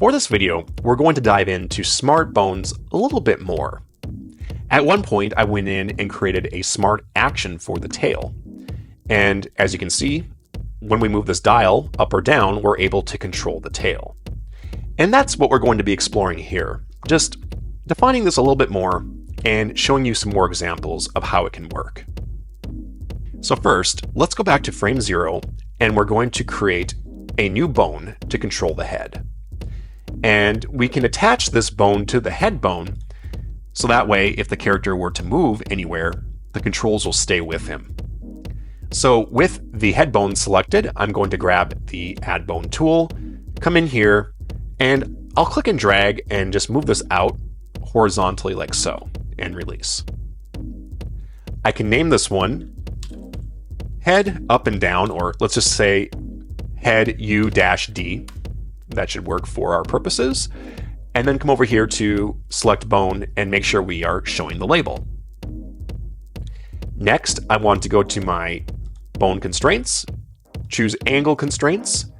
For this video, we're going to dive into smart bones a little bit more. At one point, I went in and created a smart action for the tail. And as you can see, when we move this dial up or down, we're able to control the tail. And that's what we're going to be exploring here, just defining this a little bit more and showing you some more examples of how it can work. So first, let's go back to frame 0, and we're going to create a new bone to control the head. And we can attach this bone to the head bone, so that way if the character were to move anywhere, the controls will stay with him. So with the head bone selected, I'm going to grab the add bone tool, come in here, and I'll click and drag and just move this out horizontally like so, and release. I can name this one head up and down, or let's just say head U-D. That should work for our purposes. And then come over here to select bone and make sure we are showing the label. Next, I want to go to my bone constraints, choose angle constraints,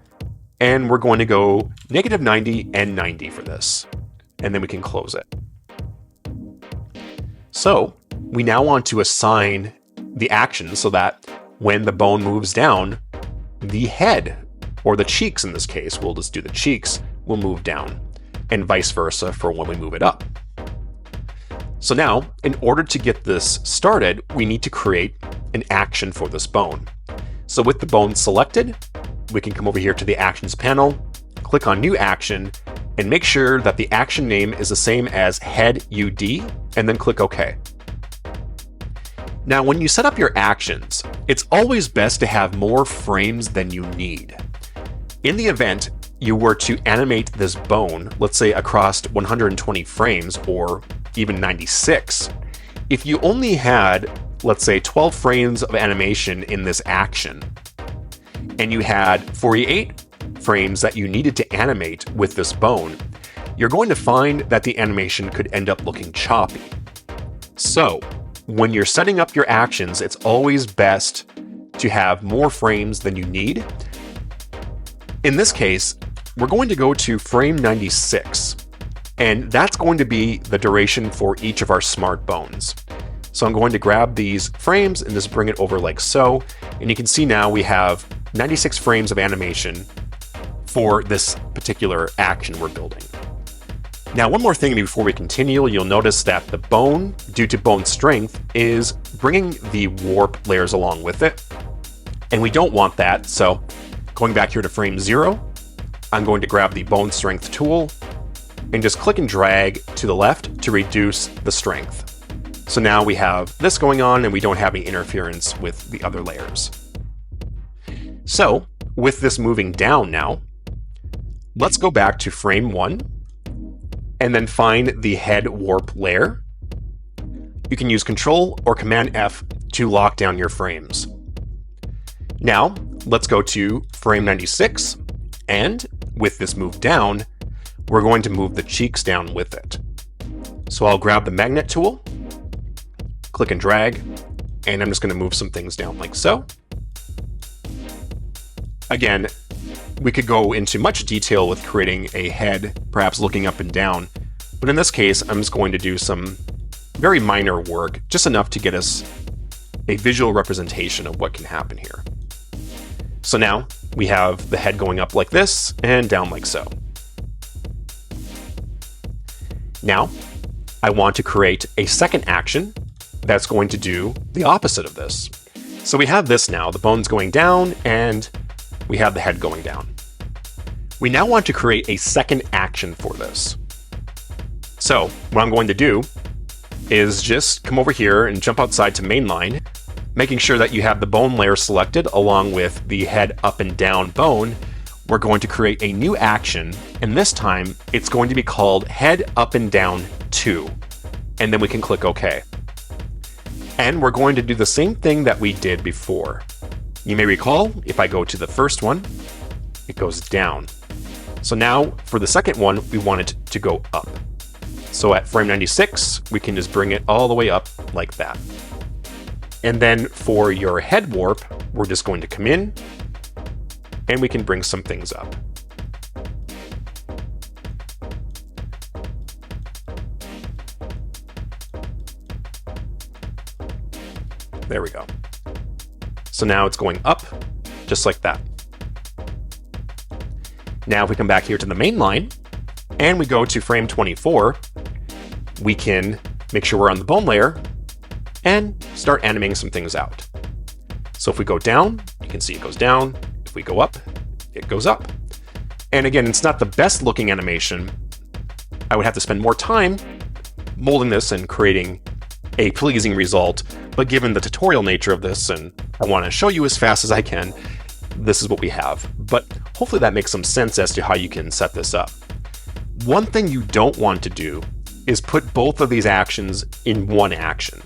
and we're going to go -90 and 90 for this. And then we can close it. So we now want to assign the action so that when the bone moves down, the head, or the cheeks in this case, we'll just do the cheeks, will move down, and vice versa for when we move it up. So now, in order to get this started, we need to create an action for this bone. So with the bone selected, we can come over here to the Actions panel, click on New Action, and make sure that the action name is the same as Head UD, and then click OK. Now, when you set up your actions, it's always best to have more frames than you need. In the event you were to animate this bone, let's say across 120 frames or even 96, if you only had, let's say, 12 frames of animation in this action, and you had 48 frames that you needed to animate with this bone, you're going to find that the animation could end up looking choppy. So, when you're setting up your actions, it's always best to have more frames than you need. In this case, we're going to go to frame 96, and that's going to be the duration for each of our smart bones. So I'm going to grab these frames and just bring it over like so, and you can see now we have 96 frames of animation for this particular action we're building. Now, one more thing before we continue, you'll notice that the bone, due to bone strength, is bringing the warp layers along with it, and we don't want that, so going back here to frame 0, I'm going to grab the bone strength tool and just click and drag to the left to reduce the strength. So now we have this going on and we don't have any interference with the other layers. So with this moving down now, let's go back to frame 1 and then find the head warp layer. You can use Control or Command F to lock down your frames. Now, let's go to frame 96, and with this move down, we're going to move the cheeks down with it. So I'll grab the magnet tool, click and drag, and I'm just going to move some things down like so. Again, we could go into much detail with creating a head, perhaps looking up and down, but in this case, I'm just going to do some very minor work, just enough to get us a visual representation of what can happen here. So now we have the head going up like this and down like so. Now, I want to create a second action that's going to do the opposite of this. So we have this now, the bone's going down and we have the head going down. We now want to create a second action for this. So what I'm going to do is just come over here and jump outside to mainline, making sure that you have the bone layer selected along with the head up and down bone. We're going to create a new action, and this time it's going to be called head up and down 2, and then we can click OK. And we're going to do the same thing that we did before. You may recall, if I go to the first one, it goes down. So now for the second one, we want it to go up. So at frame 96, we can just bring it all the way up like that. And then for your head warp, we're just going to come in and we can bring some things up. There we go. So now it's going up, just like that. Now if we come back here to the main line, and we go to frame 24, we can make sure we're on the bone layer, and start animating some things out. So if we go down, you can see it goes down. If we go up, it goes up. And again, it's not the best looking animation. I would have to spend more time molding this and creating a pleasing result, but given the tutorial nature of this, and I want to show you as fast as I can, this is what we have. But hopefully that makes some sense as to how you can set this up. One thing you don't want to do is put both of these actions in one action.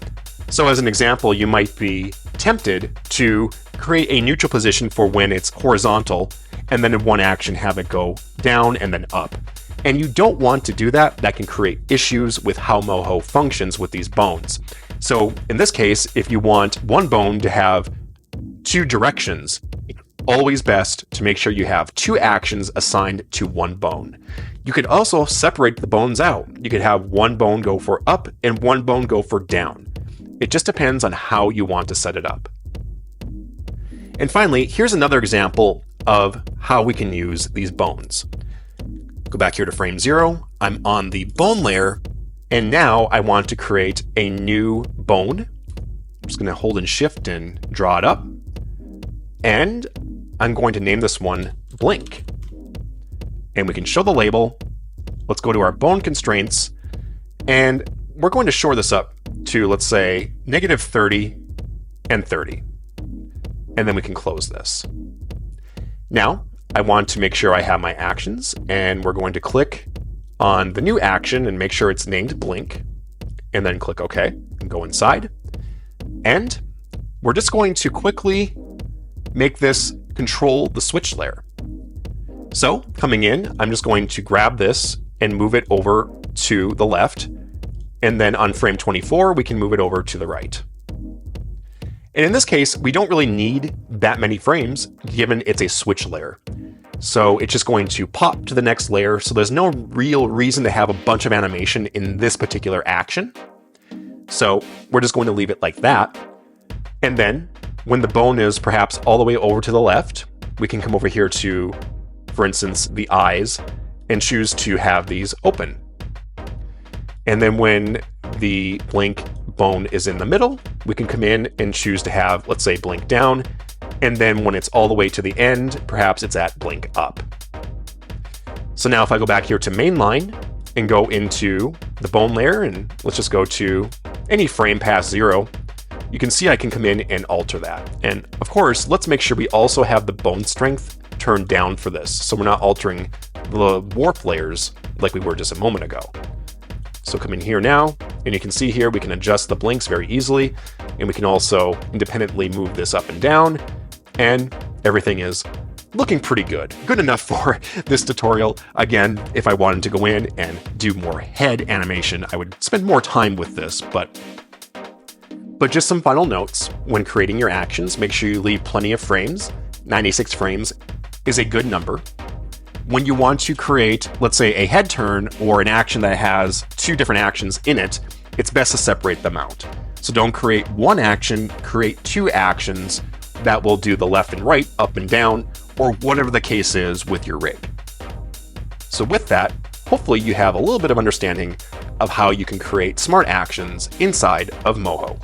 So as an example, you might be tempted to create a neutral position for when it's horizontal, and then in one action have it go down and then up. And you don't want to do that. That can create issues with how Moho functions with these bones. So in this case, if you want one bone to have two directions, it's always best to make sure you have two actions assigned to one bone. You could also separate the bones out. You could have one bone go for up and one bone go for down. It just depends on how you want to set it up. And finally, here's another example of how we can use these bones. Go back here to frame 0. I'm on the bone layer, and now I want to create a new bone. I'm just going to hold and shift and draw it up. And I'm going to name this one blink. And we can show the label. Let's go to our bone constraints, and we're going to shore this up to, let's say, -30 and 30. And then we can close this. Now, I want to make sure I have my actions, and we're going to click on the new action and make sure it's named blink, and then click OK and go inside. And we're just going to quickly make this control the switch layer. So coming in, I'm just going to grab this and move it over to the left. And then on frame 24, we can move it over to the right. And in this case, we don't really need that many frames given it's a switch layer. So it's just going to pop to the next layer. So there's no real reason to have a bunch of animation in this particular action. So we're just going to leave it like that. And then when the bone is perhaps all the way over to the left, we can come over here to, for instance, the eyes and choose to have these open. And then when the blink bone is in the middle, we can come in and choose to have, let's say, blink down. And then when it's all the way to the end, perhaps it's at blink up. So now if I go back here to mainline and go into the bone layer, and let's just go to any frame past 0, you can see I can come in and alter that. And of course, let's make sure we also have the bone strength turned down for this, so we're not altering the warp layers like we were just a moment ago. So come in here now, and you can see here we can adjust the blinks very easily, and we can also independently move this up and down, and everything is looking pretty good. Good enough for this tutorial. Again, if I wanted to go in and do more head animation, I would spend more time with this, but just some final notes. When creating your actions, make sure you leave plenty of frames. 96 frames is a good number. When you want to create, let's say, a head turn or an action that has two different actions in it, it's best to separate them out. So don't create one action, create two actions that will do the left and right, up and down, or whatever the case is with your rig. So with that, hopefully you have a little bit of understanding of how you can create smart actions inside of Moho.